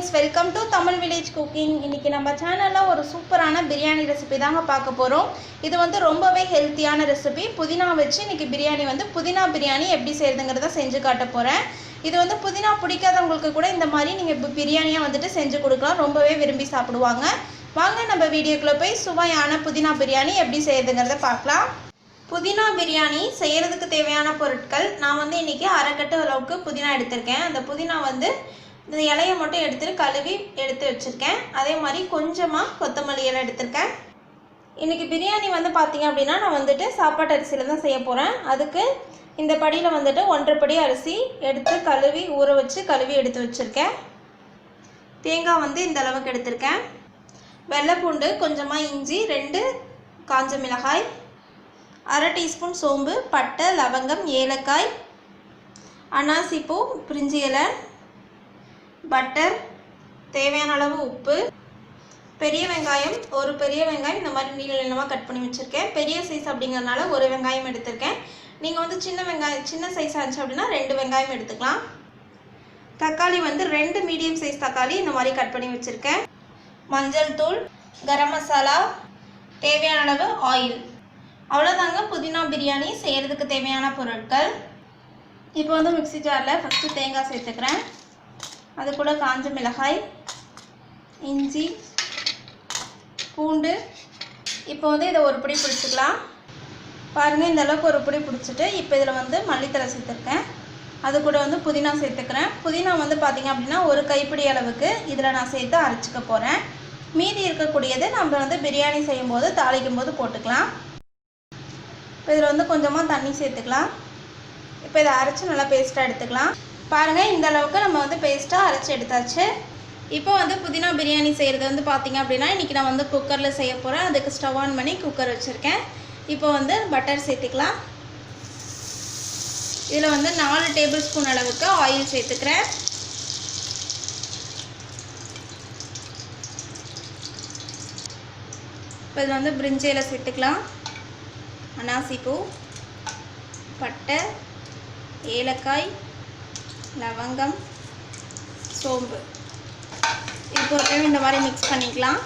friends, welcome to Tamil Village Cooking. இன்னைக்கு நம்ம சேனல்ல ஒரு சூப்பரான பிரியாணி ரெசிபி தாங்க பார்க்க போறோம். இது வந்து ரொம்பவே ஹெல்தியான ரெசிபி. புதினா வச்சு இன்னைக்கு பிரியாணி வந்து புதினா பிரியாணி எப்படி செய்யறதுங்கறத செஞ்சு காட்ட போறேன். இது வந்து புதினா பிடிக்காதவங்களுக்கு கூட இந்த மாதிரி நீங்க பிரியாணியா வந்துட்டு செஞ்சு கொடுக்கலாம். ரொம்பவே விரும்பி சாப்பிடுவாங்க. வாங்க நம்ம வீடியோக்குள்ள போய் சுவையான புதினா பிரியாணி எப்படி செய்யறதுங்கறத பார்க்கலாம். புதினா பிரியாணி செய்யறதுக்கு தேவையான பொருட்கள் நான் வந்து இன்னைக்கு அரை கட்டு அளவுக்கு புதினா எடுத்துர்க்கேன். அந்த புதினா வந்து இந்த இலையை மட்டும் எடுத்து கழுவி எடுத்து வச்சிருக்கேன். அதே மாதிரி கொஞ்சமா கொத்தமல்லி இலை எடுத்துர்க்கேன். இன்னைக்கு பிரியாணி வந்து பாத்தீங்க அப்படினா நான் வந்துட்டு சாப்பாட்டு அரிசியில தான் செய்ய போறேன். அதுக்கு இந்த படியில வந்துட்டு 1.5 படி அரிசி எடுத்து கழுவி ஊற வச்சு கழுவி எடுத்து வச்சிருக்கேன். தேங்காய் வந்து இந்த அளவுக்கு எடுத்துர்க்கேன். வெள்ளை பூண்டு, கொஞ்சமா இஞ்சி, 2 காஞ்ச மிளகாய், அரை டீஸ்பூன் சோம்பு, பட்டை, லவங்கம், ஏலக்காய், அனாசி பூ, பிரிஞ்சி இலை, பட்டர், தேவையான அளவு உப்பு, பெரிய வெங்காயம், ஒரு பெரிய வெங்காயம் இந்த மாதிரி நீள நீளமாக கட் பண்ணி வச்சுருக்கேன். பெரிய சைஸ் அப்படிங்கிறதுனால ஒரு வெங்காயம் எடுத்திருக்கேன். நீங்கள் வந்து சின்ன சைஸ் ஆச்சு அப்படின்னா 2 வெங்காயம் எடுத்துக்கலாம். தக்காளி வந்து 2 மீடியம் சைஸ் தக்காளி இந்த மாதிரி கட் பண்ணி வச்சுருக்கேன். மஞ்சள் தூள், கரம் மசாலா, தேவையான அளவு ஆயில். அவ்வளோதாங்க புதினா பிரியாணி செய்கிறதுக்கு தேவையான பொருட்கள். இப்போ வந்து மிக்ஸி ஜாரில் ஃபஸ்ட்டு தேங்காய் சேர்த்துக்கிறேன். அது கூட காஞ்ச மிளகாய், இஞ்சி, பூண்டு. இப்போ வந்து இதை ஒரு பிடி பிடிச்சிக்கலாம். பாருங்கள், இந்த அளவுக்கு ஒரு பிடி பிடிச்சிட்டு இப்போ இதில் வந்து மல்லித்தலை சேர்த்துருக்கேன். அது கூட வந்து புதினா சேர்த்துக்கிறேன். புதினா வந்து பார்த்திங்க அப்படின்னா ஒரு கைப்பிடி அளவுக்கு இதில் நான் சேர்த்து அரைச்சிக்க போகிறேன். மீதி இருக்கக்கூடியது நம்ம வந்து பிரியாணி செய்யும்போது தாளிக்கும் போது போட்டுக்கலாம். இப்போ இதில் வந்து கொஞ்சமாக தண்ணி சேர்த்துக்கலாம். இப்போ இதை அரைச்சி நல்லா பேஸ்ட்டாக எடுத்துக்கலாம். பாருங்கள், இந்த அளவுக்கு நம்ம வந்து பேஸ்ட்டாக அரைச்சி எடுத்தாச்சு. இப்போ வந்து புதினா பிரியாணி செய்கிறது வந்து பார்த்திங்க அப்படின்னா இன்றைக்கி நான் வந்து குக்கரில் செய்ய போகிறேன். அதுக்கு ஸ்டவ் ஆன் பண்ணி குக்கர் வச்சுருக்கேன். இப்போ வந்து பட்டர் சேர்த்துக்கலாம். இதில் வந்து 4 டேபிள் ஸ்பூன் அளவுக்கு ஆயில் சேர்த்துக்கிறேன். இப்போ இதில் வந்து பிரிஞ்சி இலை சேர்த்துக்கலாம். அனாசி பூ, பட்டை, ஏலக்காய், லவங்கம், சோம்பு. இப்போ இந்த மாதிரி மிக்ஸ் பண்ணிக்கலாம்.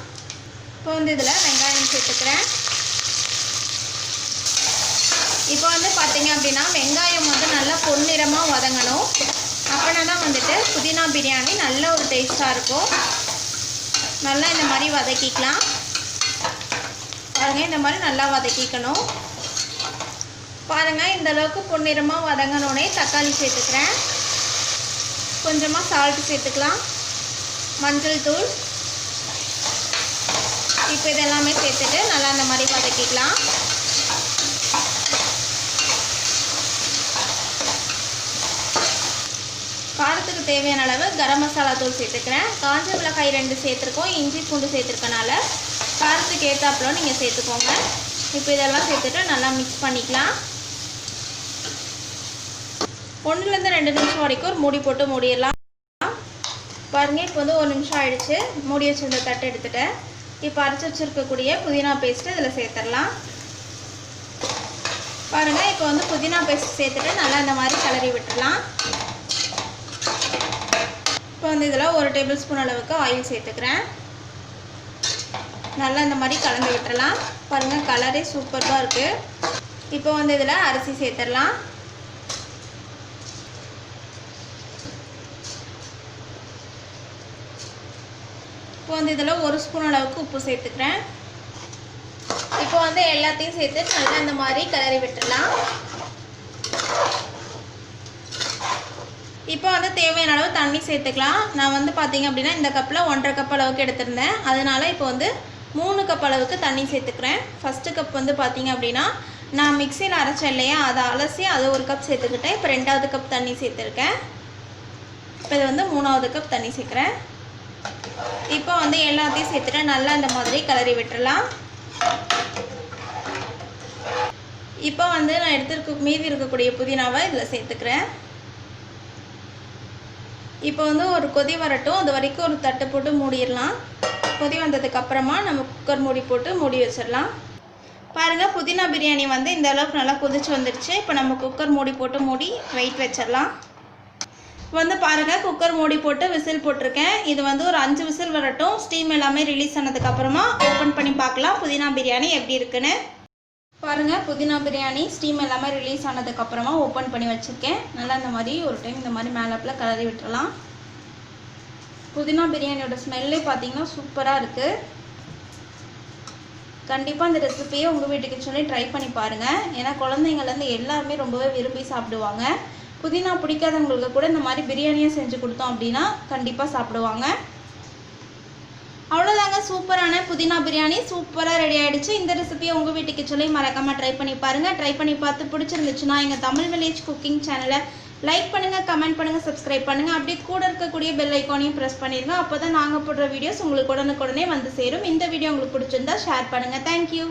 இப்போ வந்து இதில் வெங்காயம் சேர்த்துக்கிறேன். இப்போ வந்து பார்த்திங்க அப்படின்னா வெங்காயம் வந்து நல்லா பொன்னிறமாக வதங்கணும். அப்படின்னா தான் வந்துட்டு புதினா பிரியாணி நல்ல ஒரு டேஸ்ட்டாக இருக்கும். நல்லா இந்த மாதிரி வதக்கிக்கலாம். பாருங்கள், இந்த மாதிரி நல்லா வதக்கிக்கணும். பாருங்கள், இந்த அளவுக்கு பொன்னிறமாக வதங்கினோடனே தக்காளி சேர்த்துக்கிறேன். கொஞ்சமாக சால்ட் சேர்த்துக்கலாம். மஞ்சள் தூள். இப்போ இதெல்லாமே சேர்த்துட்டு நல்லா இந்த மாதிரி வதக்கிக்கலாம். காரத்துக்கு தேவையான அளவு கரம் மசாலா தூள் சேர்த்துக்கிறேன். காஞ்ச மிளகாய் 2 சேர்த்துருக்கோம். இஞ்சி பூண்டு சேர்த்துருக்கனால காரத்துக்கு ஏற்றாப்புல நீங்கள் சேர்த்துக்கோங்க. இப்போ இதெல்லாம் சேர்த்துட்டு நல்லா மிக்ஸ் பண்ணிக்கலாம். 1லேருந்து 2 நிமிஷம் வரைக்கும் ஒரு மூடி போட்டு மூடிடலாம். பாருங்கள், இப்போ வந்து 1 நிமிஷம் ஆகிடுச்சு. மூடி வச்சுருந்த தட்டை எடுத்துட்டேன். இப்போ அரைச்சி வச்சுருக்கக்கூடிய புதினா பேஸ்ட்டு இதில் சேர்த்துடலாம். பாருங்கள், இப்போ வந்து புதினா பேஸ்ட் சேர்த்துட்டு நல்லா இந்த மாதிரி கிளறி விட்டுடலாம். இப்போ வந்து இதில் 1 டேபிள் ஸ்பூன் அளவுக்கு ஆயில் சேர்த்துக்கிறேன். நல்லா இந்த மாதிரி கலந்து விட்டுடலாம். பாருங்கள், கலரே சூப்பராக இருக்குது. இப்போ வந்து இதில் அரிசி சேர்த்துடலாம். இப்போ வந்து இதில் 1 ஸ்பூன் அளவுக்கு உப்பு சேர்த்துக்கிறேன். இப்போ வந்து எல்லாத்தையும் சேர்த்து நல்லா இந்த மாதிரி கிளறி விட்டுடலாம். இப்போ வந்து தேவையான அளவு தண்ணி சேர்த்துக்கலாம். நான் வந்து பார்த்திங்க அப்படின்னா இந்த கப்பில் 1.5 கப் அளவுக்கு எடுத்திருந்தேன். அதனால் இப்போ வந்து 3 கப் அளவுக்கு தண்ணி சேர்த்துக்கிறேன். ஃபஸ்ட்டு கப் வந்து பார்த்திங்க அப்படின்னா நான் மிக்சியில் அரைச்சேன் இல்லையா, அதை அலசி அதை 1 கப் சேர்த்துக்கிட்டேன். இப்போ 2வது கப் தண்ணி சேர்த்துருக்கேன். இப்போ இது வந்து 3வது கப் தண்ணி சேர்க்குறேன். இப்போ வந்து எல்லாத்தையும் சேர்த்துட்டு நல்லா இந்த மாதிரி கிளறி விட்டுறலாம். இப்போ வந்து நான் மீதி இருக்கக்கூடிய புதினாவை இதில் சேர்த்துக்கிறேன். இப்போ வந்து ஒரு கொதி வரட்டும். அது வரைக்கும் ஒரு தட்டு போட்டு மூடிடலாம். கொதி வந்ததுக்கப்புறமா நம்ம குக்கர் மூடி போட்டு மூடி வச்சிடலாம். பாருங்கள், புதினா பிரியாணி வந்து இந்த அளவுக்கு நல்லா கொதிச்சு வந்துடுச்சு. இப்போ நம்ம குக்கர் மூடி போட்டு மூடி வெயிட் வச்சிடலாம். வந்து பாருங்கள், குக்கர் மூடி போட்டு விசில் போட்டிருக்கேன். இது வந்து ஒரு 5 விசில் வரட்டும். ஸ்டீம் எல்லாமே ரிலீஸ் ஆனதுக்கப்புறமா ஓப்பன் பண்ணி பார்க்கலாம் புதினா பிரியாணி எப்படி இருக்குன்னு. பாருங்கள், புதினா பிரியாணி ஸ்டீம் எல்லாமே ரிலீஸ் ஆனதுக்கப்புறமா ஓப்பன் பண்ணி வச்சுருக்கேன். நல்லா இந்த மாதிரி ஒரு டைம் இந்த மாதிரி மேலப்பில் கிளறி விட்டுறலாம். புதினா பிரியாணியோட ஸ்மெல்லே பார்த்தீங்கன்னா சூப்பராக இருக்குது. கண்டிப்பாக இந்த ரெசிபியை உங்கள் வீட்டு கிச்சன்லேயே ட்ரை பண்ணி பாருங்கள். ஏன்னா குழந்தைங்கள்லேருந்து எல்லாருமே ரொம்பவே விரும்பி சாப்பிடுவாங்க. புதினா பிடிக்காதவங்களுக்கு கூட இந்த மாதிரி பிரியாணியை செஞ்சு கொடுத்தோம் அப்படின்னா கண்டிப்பாக சாப்பிடுவாங்க. அவ்வளோதாங்க, சூப்பரான புதினா பிரியாணி சூப்பராக ரெடி ஆகிடுச்சு. இந்த ரெசிபியை உங்கள் வீட்டு கிச்சன்லேயும் மறக்காமல் ட்ரை பண்ணி பாருங்கள். ட்ரை பண்ணி பார்த்து பிடிச்சிருந்துச்சுன்னா எங்கள் தமிழ் வில்லேஜ் குக்கிங் சேனலை லைக் பண்ணுங்கள், கமெண்ட் பண்ணுங்கள், சப்ஸ்கிரைப் பண்ணுங்கள். அப்படியே கூட இருக்கக்கூடிய பெல் ஐக்கானையும் ப்ரெஸ் பண்ணிடுங்க. அப்போ தான் நாங்கள் போடுற வீடியோஸ் உங்களுக்கு உடனுக்குடனே வந்து சேரும். இந்த வீடியோ உங்களுக்கு பிடிச்சிருந்தா ஷேர் பண்ணுங்கள். தேங்க்யூ.